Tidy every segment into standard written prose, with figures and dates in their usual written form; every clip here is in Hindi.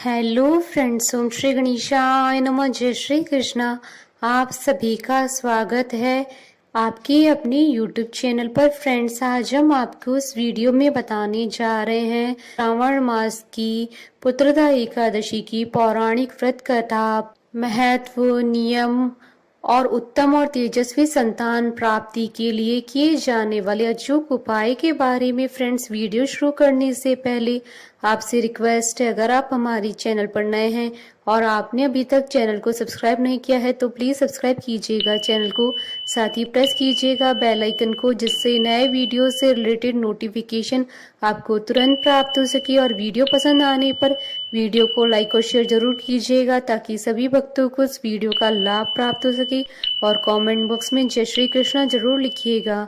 हेलो फ्रेंड्स, ओम श्री गणेशाय नमः। जय श्री कृष्णा। आप सभी का स्वागत है आपके अपने YouTube चैनल पर। फ्रेंड्स, आज हम आपको इस वीडियो में बताने जा रहे हैं श्रावण मास की पुत्रदा एकादशी की पौराणिक व्रत कथा, महत्व, नियम और उत्तम और तेजस्वी संतान प्राप्ति के लिए किए जाने वाले अचूक उपाय के बारे में। फ्रेंड्स, वीडियो शुरू करने से पहले आपसे रिक्वेस्ट है, अगर आप हमारी चैनल पर नए हैं और आपने अभी तक चैनल को सब्सक्राइब नहीं किया है तो प्लीज सब्सक्राइब कीजिएगा चैनल को, साथ ही प्रेस कीजिएगा बेल आइकन को, जिससे नए वीडियो से रिलेटेड नोटिफिकेशन आपको तुरंत प्राप्त हो सके। और वीडियो पसंद आने पर वीडियो को लाइक और शेयर जरूर कीजिएगा ताकि सभी भक्तों को इस वीडियो का लाभ प्राप्त हो सके। और कमेंट बॉक्स में जय श्री कृष्णा जरूर लिखिएगा।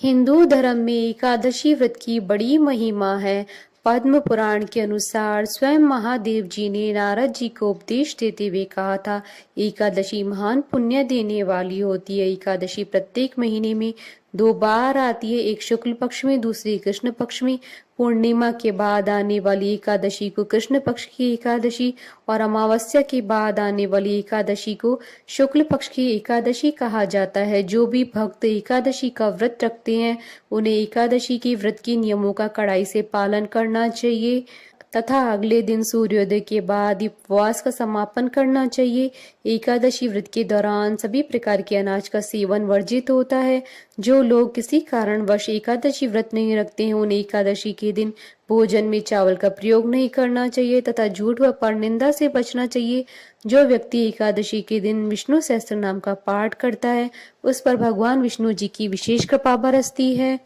हिंदू धर्म में एकादशी व्रत की बड़ी महिमा है। पद्म पुराण के अनुसार स्वयं महादेव जी ने नारद जी को उपदेश देते हुए कहा था, एकादशी महान पुण्य देने वाली होती है। एकादशी प्रत्येक महीने में 2 बार आती है, एक शुक्ल पक्ष में, दूसरी कृष्ण पक्ष में। पूर्णिमा के बाद आने वाली एकादशी को कृष्ण पक्ष की एकादशी और अमावस्या के बाद आने वाली एकादशी को शुक्ल पक्ष की एकादशी कहा जाता है। जो भी भक्त एकादशी का व्रत रखते हैं उन्हें एकादशी के व्रत के नियमों का कड़ाई से पालन करना चाहिए तथा अगले दिन सूर्योदय के बाद उपवास का समापन करना चाहिए। एकादशी व्रत के दौरान सभी प्रकार के अनाज का सेवन वर्जित होता है। जो लोग किसी कारणवश एकादशी व्रत नहीं रखते हैं उन्हें एकादशी के दिन भोजन में चावल का प्रयोग नहीं करना चाहिए तथा झूठ व परनिंदा से बचना चाहिए। जो व्यक्ति एकादशी के दिन विष्णु सहस्त्र नाम का पाठ करता है उस पर भगवान विष्णु जी की विशेष कृपा बरसती है।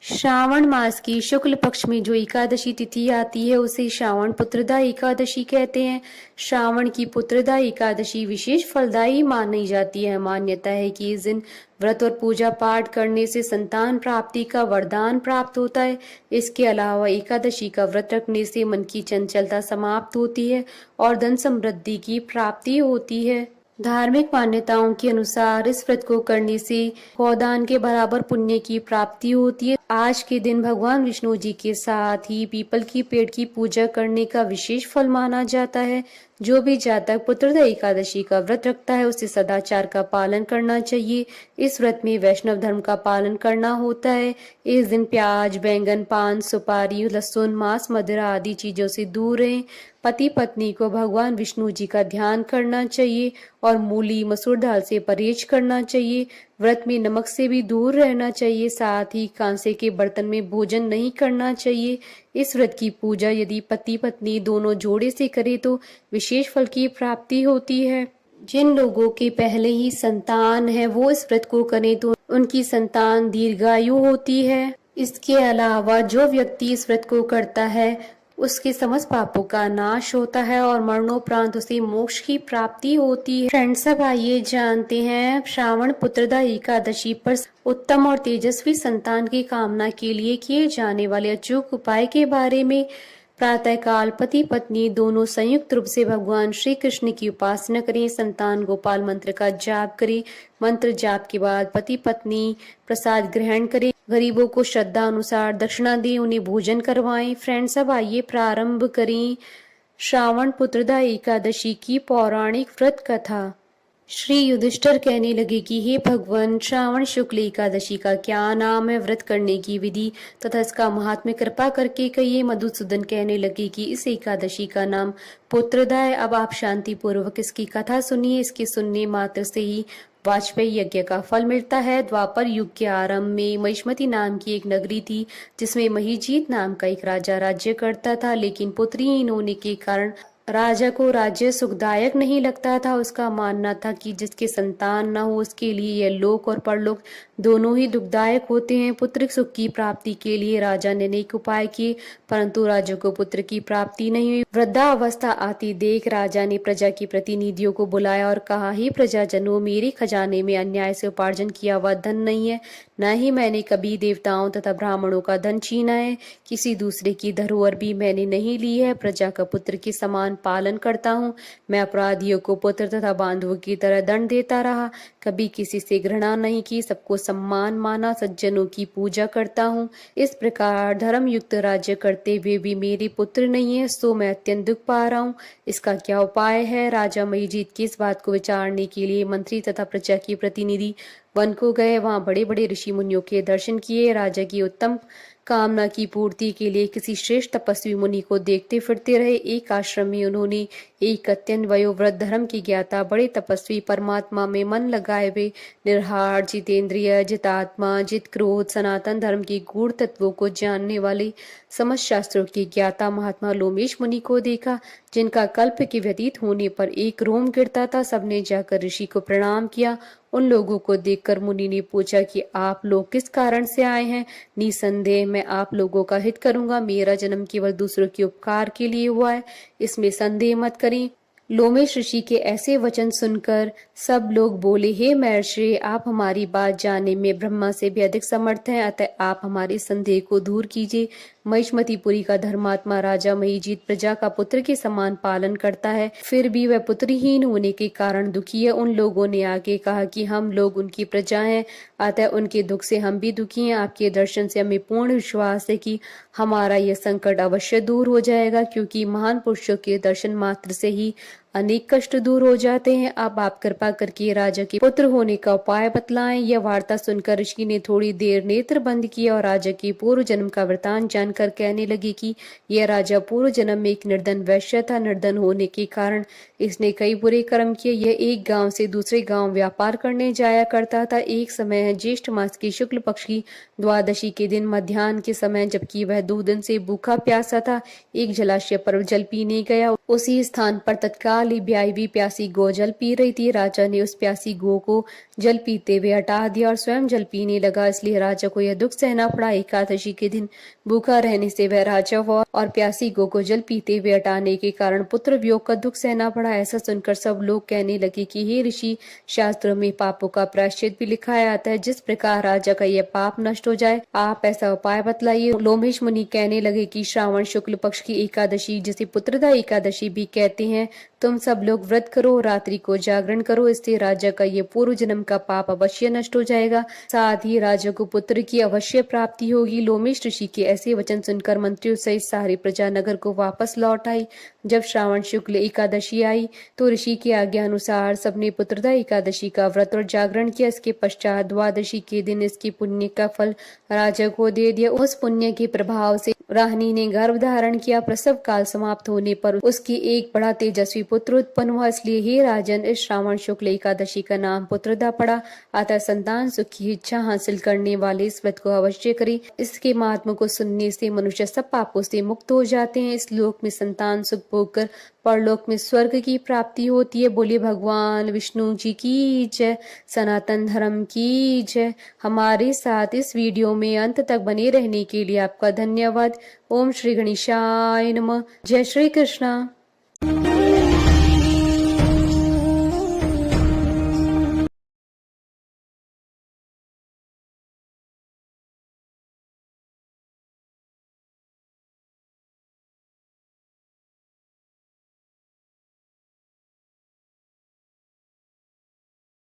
श्रावण मास की शुक्ल पक्ष में जो एकादशी तिथि आती है उसे श्रावण पुत्रदा एकादशी कहते हैं। श्रावण की पुत्रदा एकादशी विशेष फलदायी मानी जाती है। मान्यता है कि इस दिन व्रत और पूजा पाठ करने से संतान प्राप्ति का वरदान प्राप्त होता है। इसके अलावा एकादशी का व्रत रखने से मन की चंचलता समाप्त होती है और धन समृद्धि की प्राप्ति होती है। धार्मिक मान्यताओं के अनुसार इस व्रत को करने से गोदान के बराबर पुण्य की प्राप्ति होती है। आज के दिन भगवान विष्णु जी के साथ ही पीपल की पेड़ की पूजा करने का विशेष फल माना जाता है। जो भी जातक पुत्रदा एकादशी का व्रत रखता है उसे सदाचार का पालन करना चाहिए। इस व्रत में वैष्णव धर्म का पालन करना होता है। इस दिन प्याज, बैंगन, पान, सुपारी, लहसुन, मांस, मदिरा आदि चीजों से दूर रहें। पति पत्नी को भगवान विष्णु जी का ध्यान करना चाहिए और मूली, मसूर दाल से परहेज करना चाहिए। व्रत में नमक से भी दूर रहना चाहिए। साथ ही कांसे के बर्तन में भोजन नहीं करना चाहिए। इस व्रत की पूजा यदि पति पत्नी दोनों जोड़े से करे तो विशेष फल की प्राप्ति होती है। जिन लोगों के पहले ही संतान है वो इस व्रत को करें तो उनकी संतान दीर्घायु होती है। इसके अलावा जो व्यक्ति इस व्रत को करता है उसके समस्त पापों का नाश होता है और मरणोपरांत उसे मोक्ष की प्राप्ति होती है। फ्रेंड्स, अब आइए जानते हैं श्रावण पुत्रदा एकादशी पर उत्तम और तेजस्वी संतान की कामना के लिए किए जाने वाले अचूक उपाय के बारे में। प्रातःकाल पति पत्नी दोनों संयुक्त रूप से भगवान श्री कृष्ण की उपासना करें। संतान गोपाल मंत्र का जाप करें। मंत्र जाप के बाद पति पत्नी प्रसाद ग्रहण करें। गरीबों को श्रद्धा अनुसार दक्षिणा दें, उन्हें भोजन करवाएं। फ्रेंड्स, अब आइए प्रारंभ करें श्रावण पुत्रदा एकादशी की पौराणिक व्रत कथा। श्री युधिष्ठिर कहने लगे कि हे भगवान, श्रावण शुक्ल एकादशी का क्या नाम है, व्रत करने की विधि तथा इसका महात्म्य कृपा करके कहिए। मधुसूदन कहने लगे कि इस एकादशी का नाम पुत्रदा है। अब आप शांति पूर्वक इसकी कथा सुनिए। इसके सुनने मात्र से ही वाजपेयी यज्ञ का फल मिलता है। द्वापर युग के आरंभ में महिष्मती नाम की एक नगरी थी जिसमें महिजीत नाम का एक राजा राज्य करता था, लेकिन पुत्रीहीन होने के कारण राजा को राज्य सुखदायक नहीं लगता था। उसका मानना था कि जिसके संतान न हो उसके लिए यह लोक और परलोक दोनों ही दुखदायक होते हैं। पुत्र सुख की प्राप्ति के लिए राजा ने अनेक उपाय किए, परंतु राजा को पुत्र की प्राप्ति नहीं हुई। वृद्धावस्था आती देख राजा ने प्रजा के प्रतिनिधियों को बुलाया और कहा, हे प्रजाजनों, मेरे खजाने में अन्याय से उपार्जन किया हुआ धन नहीं है, न ही मैंने कभी देवताओं तथा ब्राह्मणों का धन छीना है। किसी दूसरे की धरोहर भी मैंने नहीं ली है। प्रजा का पुत्र के समान पालन करता हूँ। मैं अपराधियों को पुत्र तथा बांधवों की तरह दंड देता रहा, कभी किसी से घृणा नहीं की, सबको सम्मान माना, सज्जनों की पूजा करता हूँ। इस प्रकार धर्म युक्त राज्य करते हुए भी मेरे पुत्र नहीं है, सो मैं अत्यंत दुख पा रहा हूँ। इसका क्या उपाय है? राजा महीजीत की इस बात को विचारने के लिए मंत्री तथा प्रजा के प्रतिनिधि वन को गए। वहां बड़े बड़े ऋषि मुनियों के दर्शन किए। राजा की उत्तम कामना की पूर्ति के लिए किसी श्रेष्ठ तपस्वी मुनि को देखते फिरते रहे। एक आश्रम में उन्होंने एक अत्यंत वयोवृद्ध धर्म की ज्ञाता बड़े तपस्वी, परमात्मा में मन लगाए हुए, निर्हार, जितेंद्रिय, जितात्मा, जित क्रोध, सनातन धर्म के गूढ़ तत्वों को जानने वाले समस्त शास्त्रों के ज्ञाता महात्मा लोमेश मुनि को देखा, जिनका कल्प के व्यतीत होने पर एक रोम गिरता था। सबने जाकर ऋषि को प्रणाम किया। उन लोगों को देखकर मुनि ने पूछा कि आप लोग किस कारण से आए हैं? निसंदेह मैं आप लोगों का हित करूंगा। मेरा जन्म केवल दूसरों के उपकार के लिए हुआ है, इसमें संदेह मत करें। लोमेश ऋषि के ऐसे वचन सुनकर सब लोग बोले, हे महर्षि, आप हमारी बात जानने में ब्रह्मा से भी अधिक समर्थ हैं, अतः आप हमारे संदेह को दूर कीजिए। महिष्मतीपुरी का धर्मात्मा राजा महीजीत प्रजा का पुत्र के समान पालन करता है, फिर भी वह पुत्रहीन होने के कारण दुखी है। उन लोगों ने आगे कहा कि हम लोग उनकी प्रजा हैं, अतः उनके दुख से हम भी दुखी हैं। आपके दर्शन से हमें पूर्ण विश्वास है कि हमारा यह संकट अवश्य दूर हो जाएगा, क्योंकि महान पुरुषों के दर्शन मात्र से ही अनेक कष्ट दूर हो जाते हैं। अब आप कृपा करके राजा के पुत्र होने का उपाय बतलाएं। यह वार्ता सुनकर ऋषि ने थोड़ी देर नेत्र बंद किया और राजा के पूर्व जन्म का वृतांत जानकर कहने लगे कि यह राजा पूर्व जन्म में एक निर्धन वैश्य था। निर्धन होने के कारण इसने कई बुरे कर्म किए। यह एक गांव से दूसरे गांव व्यापार करने जाया करता था। एक समय है ज्येष्ठ मास की शुक्ल पक्ष की द्वादशी के दिन मध्याह्न के समय, जबकि वह 2 दिन से भूखा प्यासा था, एक जलाशय पर जल पीने गया। उसी स्थान पर तत्काल ही ब्याई हुई प्यासी गौ जल पी रही थी। राजा ने उस प्यासी गौ को जल पीते हुए हटा दिया और स्वयं जल पीने लगा। इसलिए राजा को यह दुख सहना पड़ा। एकादशी के दिन भूखा रहने से वह राजा हुआ और प्यासी गौ को जल पीते हुए हटाने के कारण पुत्र वियोग का दुख सहना पड़ा। ऐसा सुनकर सब लोग कहने लगे कि हे ऋषि, शास्त्रों में पापों का प्रायश्चित भी लिखाया आता है, जिस प्रकार राजा का यह पाप नष्ट हो जाए, आप ऐसा उपाय बतलाइए। लोमेश मुनि कहने लगे कि श्रावण शुक्ल पक्ष की एकादशी, जिसे पुत्रदा एकादशी भी कहते हैं, तुम सब लोग व्रत करो, रात्रि को जागरण करो, इससे राजा का ये पूर्व जन्म का पाप अवश्य नष्ट हो जाएगा, साथ ही राजा को पुत्र की अवश्य प्राप्ति होगी। लोमेश ऋषि के ऐसे वचन सुनकर मंत्रियों सहित सारी प्रजा नगर को वापस लौट आई। जब श्रावण शुक्ल एकादशी आई तो ऋषि की आज्ञा अनुसार सबने पुत्रदा एकादशी का व्रत और जागरण किया। इसके पश्चात द्वादशी के दिन इसके पुण्य का फल राजा को दे दिया। उस पुण्य के प्रभाव से राहनी ने गर्भ धारण किया। प्रसव काल समाप्त होने पर उसकी एक बड़ा तेजस्वी पुत्र उत्पन्न हुआ। इसलिए हे राजन, इस श्रावण शुक्ल एकादशी का नाम पुत्रदा पड़ा। अतः संतान सुख की इच्छा हासिल करने वाले इस व्रत को अवश्य करें। इसके महात्मा को सुनने से मनुष्य सब पापों से मुक्त हो जाते हैं। इस लोक में संतान सुख भोगकर परलोक में स्वर्ग की प्राप्ति होती है। बोले भगवान विष्णु जी की जय, सनातन धर्म की जय। हमारे साथ इस वीडियो में अंत तक बने रहने के लिए आपका धन्यवाद। ओम श्री गणेशाय नमः। जय श्री कृष्णा।